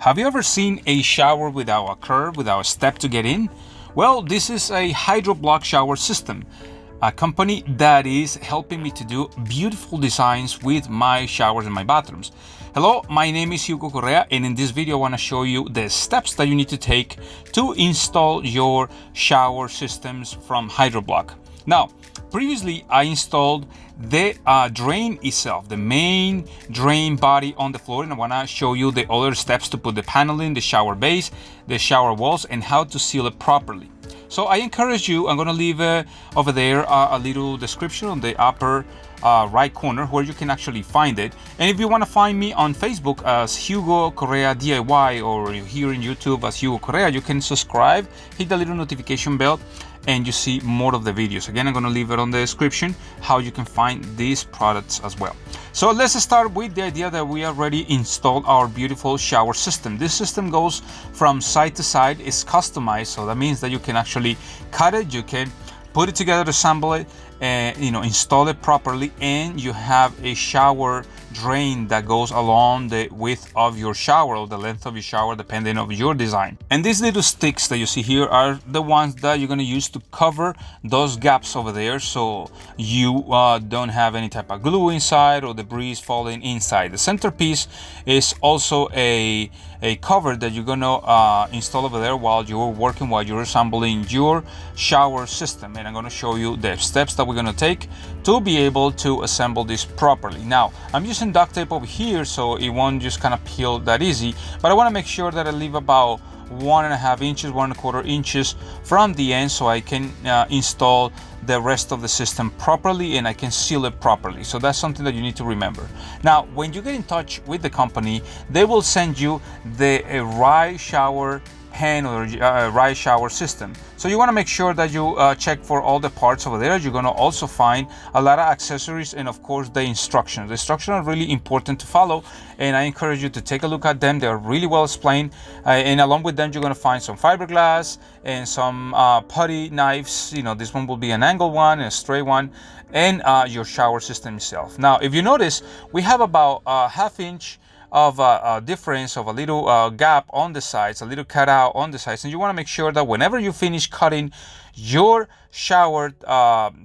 Have you ever seen a shower without a curve, without a step to get in? Well, this is a HYDRO-BLOK shower system, a company that is helping me to do beautiful designs with my showers and my bathrooms. Hello, my name is Hugo Correa, and in this video I want to show you the steps that you need to take to install your shower systems from HYDRO-BLOK. Now, previously I installed the drain itself, the main drain body on the floor, and I want to show you the other steps to put the panel in, the shower base, the shower walls, and how to seal it properly. So I encourage you, I'm going to leave over there a little description on the upper right corner where you can actually find it. And if you want to find me on Facebook as Hugo Correa DIY, or here in YouTube as Hugo Correa, you can subscribe, hit the little notification bell, and you see more of the videos. Again, I'm going to leave it on the description how you can find these products as well. So let's start with the idea that we already installed our beautiful shower system. This system goes from side to side. It's customized, so that means that you can actually cut it, you can put it together, assemble it, and install it properly, and you have a shower drain that goes along the width of your shower or the length of your shower, depending on your design. And these little sticks that you see here are the ones that you're going to use to cover those gaps over there, so you don't have any type of glue inside or debris falling inside. The centerpiece is also a cover that you're going to install over there while you're working, while you're assembling your shower system. And I'm going to show you the steps that we're going to take to be able to assemble this properly. Now, I'm using duct tape over here so it won't just kind of peel that easy, but I want to make sure that I leave about 1.5 inches, 1.25 inches from the end, so I can install the rest of the system properly and I can seal it properly. So that's something that you need to remember. Now, when you get in touch with the company, they will send you the right shower pan or right shower system. So you want to make sure that you check for all the parts over there. You're going to also find a lot of accessories and of course the instructions. The instructions are really important to follow, and I encourage you to take a look at them. They're really well explained, and along with them you're going to find some fiberglass and some putty knives. This one will be an angled one and a straight one, and your shower system itself. Now, if you notice, we have about a ½ inch of a difference of a little gap on the sides, a little cutout on the sides, and you want to make sure that whenever you finish cutting your shower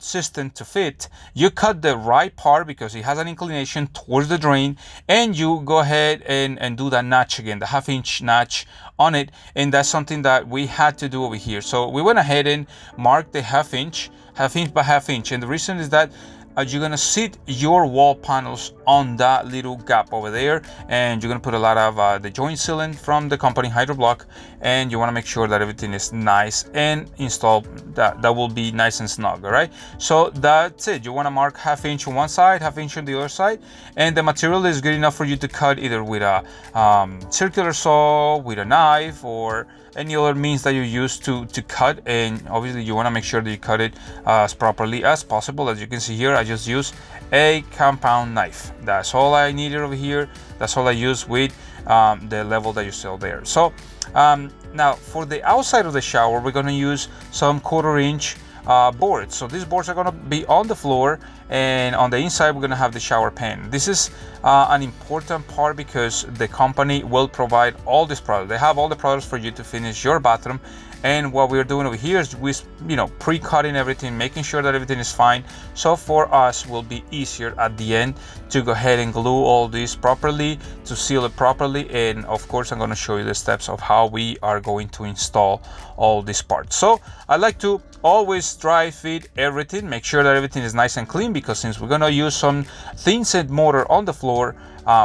system to fit, you cut the right part because it has an inclination towards the drain, and you go ahead and do that notch again, the ½ inch notch on it. And that's something that we had to do over here. So we went ahead and marked the ½ inch by ½ inch, and the reason is that you're gonna sit your wall panels on that little gap over there, and you're gonna put a lot of the joint sealant from the company HYDRO-BLOK, and you want to make sure that everything is nice and installed, that will be nice and snug. All right, so that's it. You want to mark ½ inch on one side, ½ inch on the other side, and the material is good enough for you to cut either with a circular saw, with a knife, or any other means that you use to cut. And obviously you want to make sure that you cut it as properly as possible. As you can see here, I just use a compound knife. That's all I needed over here. That's all I use with the level that you saw there. So now for the outside of the shower, we're going to use some 1/4 inch boards. So these boards are going to be on the floor, and on the inside we're going to have the shower pan. This is an important part because the company will provide all this product. They have all the products for you to finish your bathroom, and what we're doing over here is we pre-cutting everything, making sure that everything is fine. So for us will be easier at the end to go ahead and glue all this properly, to seal it properly, and of course I'm going to show you the steps of how we are going to install all these parts. So I like to always dry fit everything, make sure that everything is nice and clean, because since we're going to use some thin set mortar on the floor,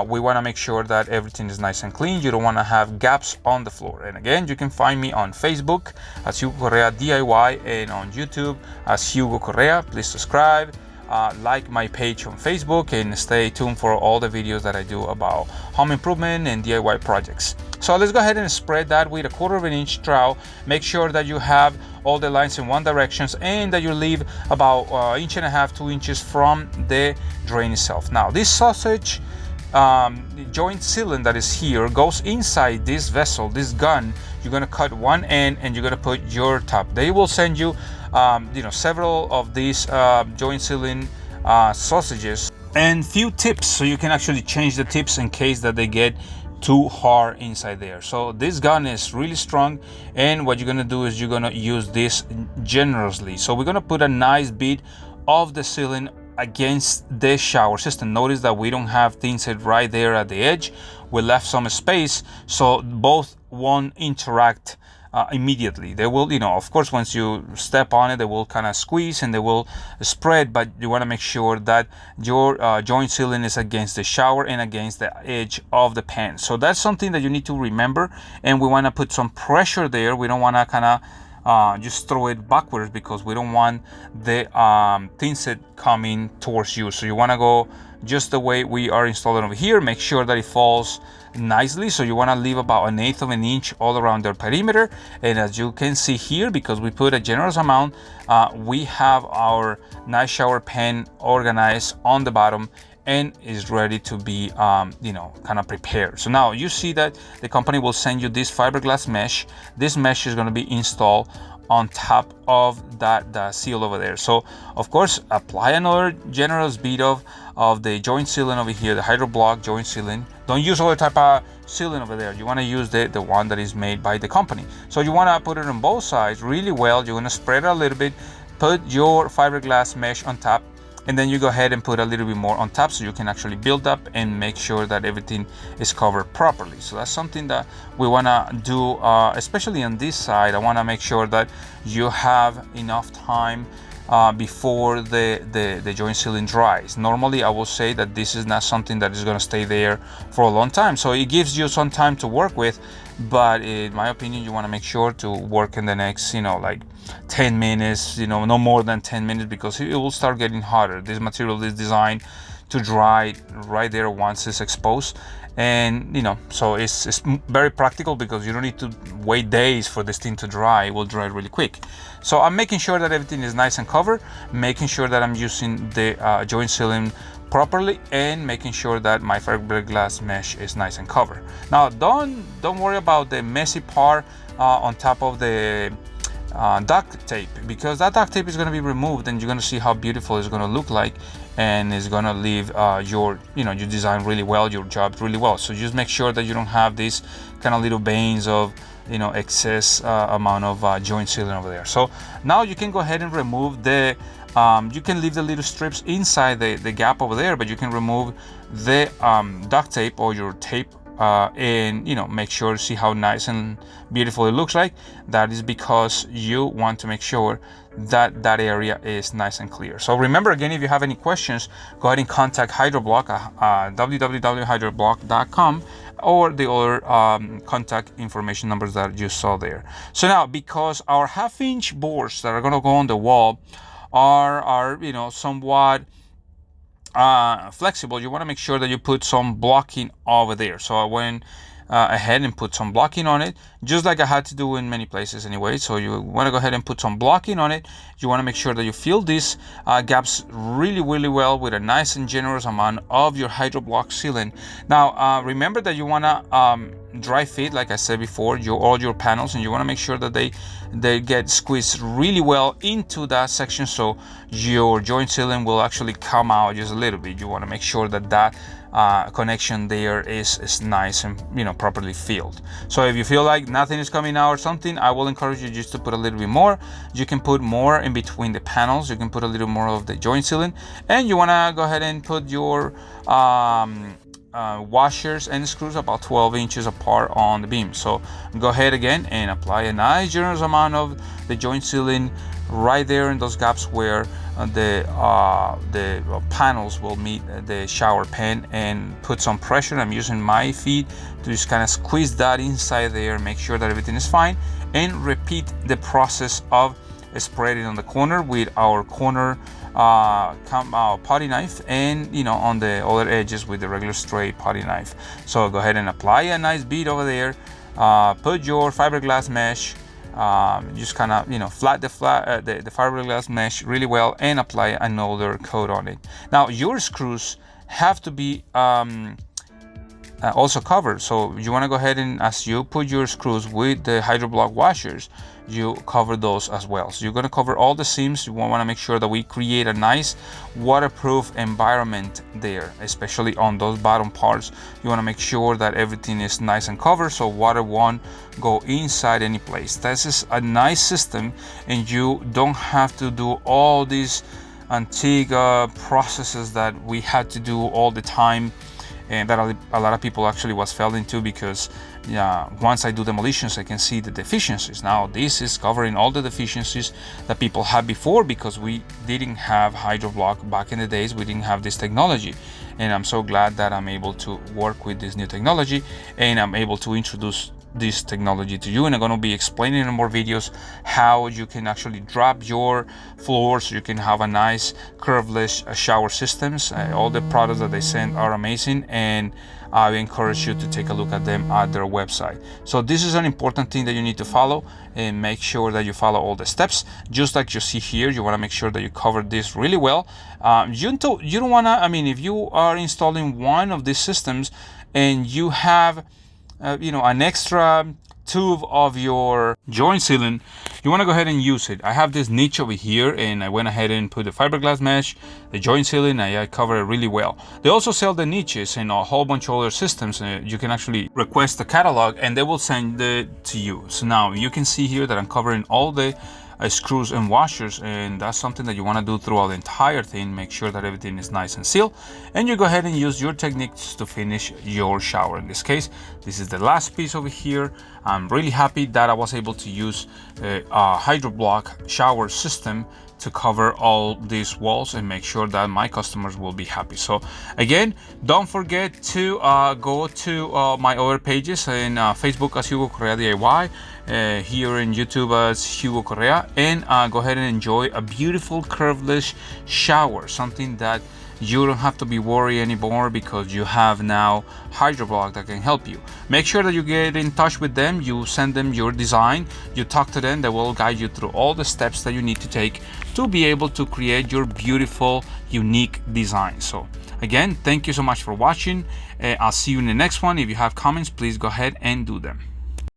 we want to make sure that everything is nice and clean. You don't want to have gaps on the floor. And again, you can find me on Facebook as Hugo Correa DIY, and on YouTube as Hugo Correa. Please subscribe, like my page on Facebook, and stay tuned for all the videos that I do about home improvement and DIY projects. So let's go ahead and spread that with a 1/4 inch trowel. Make sure that you have all the lines in one direction, and that you leave about 1.5 inches, 2 inches from the drain itself. Now, this sausage joint sealant that is here goes inside this vessel, this gun. You're going to cut one end and you're going to put your top. They will send you several of these joint sealant sausages and few tips, so you can actually change the tips in case that they get too hard inside there. So this gun is really strong, and what you're gonna do is you're gonna use this generously. So we're gonna put a nice bead of the sealant against the shower system. Notice that we don't have things right there at the edge. We left some space so both won't interact immediately. They will, of course, once you step on it, they will kind of squeeze and they will spread, but you want to make sure that your joint sealant is against the shower and against the edge of the pan. So that's something that you need to remember, and we want to put some pressure there. We don't want to kind of just throw it backwards, because we don't want the thin set coming towards you. So you want to go just the way we are installing over here. Make sure that it falls nicely. So you want to leave about 1/8 of an inch all around the perimeter. And as you can see here, because we put a generous amount, we have our nice shower pan organized on the bottom and is ready to be kind of prepared. So now you see that the company will send you this fiberglass mesh. This mesh is going to be installed on top of the seal over there. So of course, apply another generous bead of the joint sealant over here, the HYDRO-BLOK joint sealant. Don't use other type of sealant over there. You want to use the one that is made by the company. So you want to put it on both sides really well. You're going to spread it a little bit, put your fiberglass mesh on top, and then you go ahead and put a little bit more on top so you can actually build up and make sure that everything is covered properly. So that's something that we want to do, especially on this side. I want to make sure that you have enough time before the joint sealant dries. Normally I will say that this is not something that is going to stay there for a long time, so it gives you some time to work with, but in my opinion, you want to make sure to work in the next like 10 minutes, no more than 10 minutes, because it will start getting hotter. This material is designed to dry right there once it's exposed, and so it's very practical, because you don't need to wait days for this thing to dry. It will dry really quick. So I'm making sure that everything is nice and covered, making sure that I'm using the joint sealant properly, and making sure that my fiberglass mesh is nice and covered. Now don't worry about the messy part on top of the duct tape, because that duct tape is going to be removed, and you're going to see how beautiful it's going to look like, and it's going to leave your design really well, your job really well. So just make sure that you don't have these kind of little veins of excess amount of joint sealant over there. So now you can go ahead and remove the you can leave the little strips inside the gap over there, but you can remove the duct tape or your tape and make sure, see how nice and beautiful it looks like. That is because you want to make sure that that area is nice and clear. So remember, again, if you have any questions, go ahead and contact HYDRO-BLOK, www.hydroblok.com, or the other contact information numbers that you saw there. So now, because our 1/2-inch boards that are going to go on the wall are somewhat flexible, you want to make sure that you put some blocking over there. So I went ahead and put some blocking on it, just like I had to do in many places anyway. So you want to go ahead and put some blocking on it. You want to make sure that you fill these gaps really well with a nice and generous amount of your HYDRO-BLOK sealant. Now remember that you want to dry fit, like I said before, all your panels, and you want to make sure that they get squeezed really well into that section, so your joint sealant will actually come out just a little bit. You want to make sure that connection there is nice and properly filled. So if you feel like nothing is coming out or something, I will encourage you just to put a little bit more. You can put more in between the panels. You can put a little more of the joint sealant, and you want to go ahead and put your washers and screws about 12 inches apart on the beam. So go ahead again and apply a nice generous amount of the joint sealant right there in those gaps where the panels will meet the shower pan, and put some pressure. I'm using my feet to just kind of squeeze that inside there, make sure that everything is fine, and repeat the process of spreading on the corner with our corner potty knife, and on the other edges with the regular straight potty knife. So go ahead and apply a nice bead over there, put your fiberglass mesh, just kind of flat the fiberglass mesh really well, and apply another coat on it. Now your screws have to be also covered. So you want to go ahead and, as you put your screws with the HYDRO-BLOK washers, you cover those as well. So you're going to cover all the seams. You want to make sure that we create a nice waterproof environment there, especially on those bottom parts. You want to make sure that everything is nice and covered so water won't go inside any place. This is a nice system, and you don't have to do all these antique processes that we had to do all the time, and that a lot of people actually was fell into, because once I do demolitions I can see the deficiencies. Now this is covering all the deficiencies that people had before, because we didn't have HYDRO-BLOK back in the days. We didn't have this technology, and I'm so glad that I'm able to work with this new technology, and I'm able to introduce this technology to you. And I'm going to be explaining in more videos how you can actually drop your floor so you can have a nice curveless shower systems. All the products that they send are amazing, and I encourage you to take a look at them at their website. So this is an important thing that you need to follow, and make sure that you follow all the steps just like you see here. You want to make sure that you cover this really well. You don't want to, I mean, if you are installing one of these systems and you have an extra tube of your joint sealant, you want to go ahead and use it. I have this niche over here, and I went ahead and put the fiberglass mesh, the joint sealant, and I cover it really well. They also sell the niches and a whole bunch of other systems. You can actually request a catalog and they will send it to you. So now you can see here that I'm covering all the screws and washers, and that's something that you want to do throughout the entire thing. Make sure that everything is nice and sealed, and you go ahead and use your techniques to finish your shower. In this case, this is the last piece over here. I'm really happy that I was able to use a HYDRO-BLOK shower system to cover all these walls and make sure that my customers will be happy. So again, don't forget to go to my other pages in Facebook as Hugo Correa DIY, here in YouTube as Hugo Correa, and go ahead and enjoy a beautiful curveless shower, something that you don't have to be worried anymore, because you have now HYDRO-BLOK that can help you. Make sure that you get in touch with them, you send them your design, you talk to them, they will guide you through all the steps that you need to take to be able to create your beautiful, unique design. So again, thank you so much for watching. I'll see you in the next one. If you have comments, please go ahead and do them.